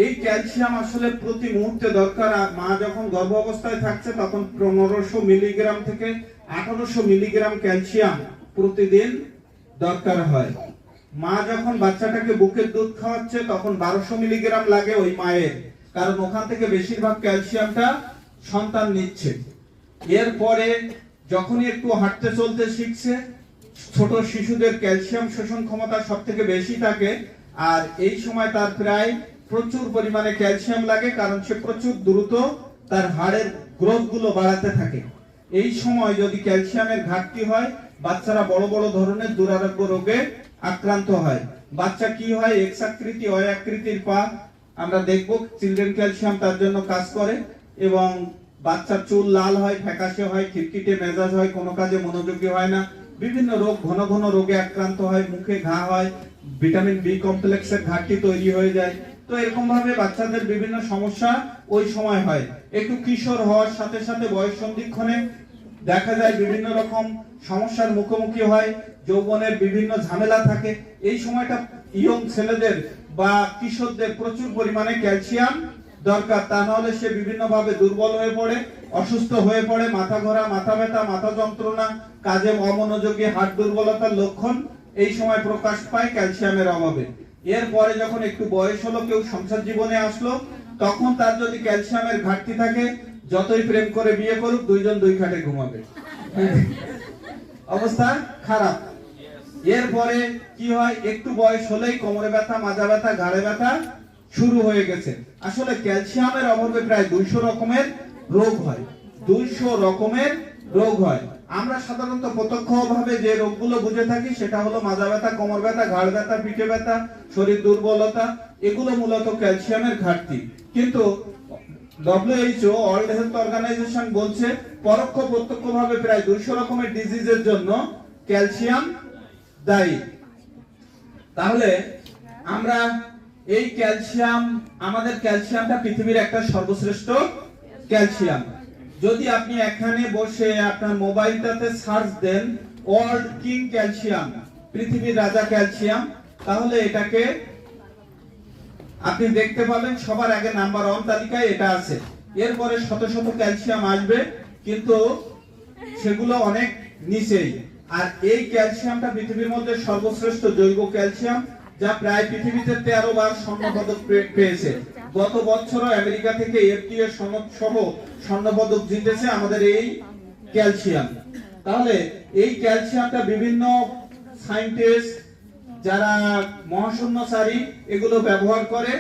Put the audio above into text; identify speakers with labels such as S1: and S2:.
S1: এই ক্যালসিয়াম আসলে প্রতি মুহূর্তে দরকার। মা যখন গর্ভ অবস্থায় থাকছে তখন 1500 মিলিগ্রাম থেকে 1800 মিলিগ্রাম ক্যালসিয়াম প্রতিদিন দরকার হয়। মা যখন বাচ্চাটাকে বুকের দুধ খাওয়াচ্ছে তখন 1200 মিলিগ্রাম লাগে ওই মায়ের, কারণ ওখান থেকে বেশিরভাগ ক্যালসিয়ামটা সন্তান নিচ্ছে। এরপরে যখনই একটু হাঁটতে চলতে শিখছে, ছোট শিশুদের ক্যালসিয়াম শোষণ ক্ষমতা সব থেকে বেশি থাকে, আর এই সময় তার প্রায় প্রচুর পরিমাণে ক্যালসিয়াম লাগে, কারণ সে প্রচুর দ্রুত তার হাড়ের গ্রোথ গুলো বাড়াতে থাকে। এই সময় যদি ক্যালসিয়ামের ঘাটতি হয়, বাচ্চারা বড় বড় ধরনের দুরারোগ্য রোগে আক্রান্ত হয়। বাচ্চা কি হয়, এক্স আকৃতি ওয়াই আকৃতির পা আমরা দেখব। চিলড্রেন ক্যালসিয়াম তার জন্য কাজ করে, এবং বাচ্চার চুল লাল হয়, ফ্যাকাশে হয়, খিটখিটে মেজাজ হয়, কোনো কাজে মনোযোগী হয় না, বিভিন্ন রোগ, ঘন ঘন রোগে আক্রান্ত হয়, মুখে ঘা হয়, ভিটামিন বি কমপ্লেক্সের ঘাটতি তৈরি হয়ে যায়। তো এরকম ভাবে বাচ্চাদের বিভিন্ন সমস্যা ওই সময় হয়। একটু কিশোর হওয়ার সাথে সাথে বয়স সন্ধিক্ষণে দেখা যায় বিভিন্ন রকম সমস্যার মুখোমুখি হয়, যৌবনের বিভিন্ন ঝামেলা থাকে। এই সময়টা ইয়ং ছেলেদের বা কিশোরদের প্রচুর পরিমাণে ক্যালসিয়াম দরকার, তা নাহলে সে বিভিন্ন ভাবে দুর্বল হয়ে পড়ে, অসুস্থ হয়ে পড়ে, মাথা ঘোরা, মাথা ব্যথা, মাথা যন্ত্রণা, কাজে অমনোযোগী, হাড় দুর্বলতার লক্ষণ এই সময় প্রকাশ পায় ক্যালসিয়ামের অভাবে। এরপরে যখন একটু বয়স হলো, কেউ সংসার জীবনে আসলো, তখন তার যদি ক্যালসিয়ামের ঘাটতি থাকে, যতই প্রেম করে বিয়ে করুক, দুইজন দুই খাটে ঘুমাবে, অবস্থা খারাপ। এরপরে কি হয়, একটু বয়স হলেই কোমরে ব্যথা, মাজা ব্যথা, ঘাড়ে ব্যথা শুরু হয়ে গেছে। আসলে ক্যালসিয়ামের অভাবে প্রায় 200 রকমের রোগ হয়, 200 রকমের রোগ হয়। আমরা সাধারণত প্রত্যক্ষভাবে যে রোগগুলো বুঝে থাকি সেটা হলো মাজা ব্যথা, কোমর ব্যথা, ঘাড় ব্যথা, পিঠে ব্যথা, শরীর দুর্বলতা, এগুলো মূলত ক্যালসিয়ামের ঘাটতি। কিন্তু WHO ওয়ার্ল্ড হেলথ অর্গানাইজেশন বলছে পরোক্ষ প্রত্যক্ষভাবে প্রায় 200 রকমের ডিজিজের জন্য ক্যালসিয়াম দায়ী। তাহলে আমরা এই ক্যালসিয়াম, আমাদের ক্যালসিয়ামটা পৃথিবীর একটা সর্বশ্রেষ্ঠ ক্যালসিয়াম। যদি আপনি এখানে বসে আপনার মোবাইলটাতে সার্চ দেন ওয়ার্ল্ড কিং ক্যালসিয়াম, পৃথিবীর রাজা ক্যালসিয়াম, তাহলে এটাকে আপনি দেখতে পাবেন সবার আগে নাম্বার 1 তালিকায় এটা আছে। এরপরে শত শত ক্যালসিয়াম আসবে, কিন্তু সেগুলো অনেক নিচেই। আর এই ক্যালসিয়ামটা পৃথিবীর মধ্যে সর্বশ্রেষ্ঠ জৈব ক্যালসিয়াম, যা প্রায় পৃথিবীতে 13 বার স্বর্ণপদক পেয়েছে। গত বছরও আমেরিকা থেকে FDA সনদ সহ স্বর্ণপদক জিতেছে আমাদের এই ক্যালসিয়াম। তাহলে এই ক্যালসিয়ামটা বিভিন্ন সায়েন্টিস্ট, যারা মহাশূন্যচারী, এগুলো ব্যবহার করে।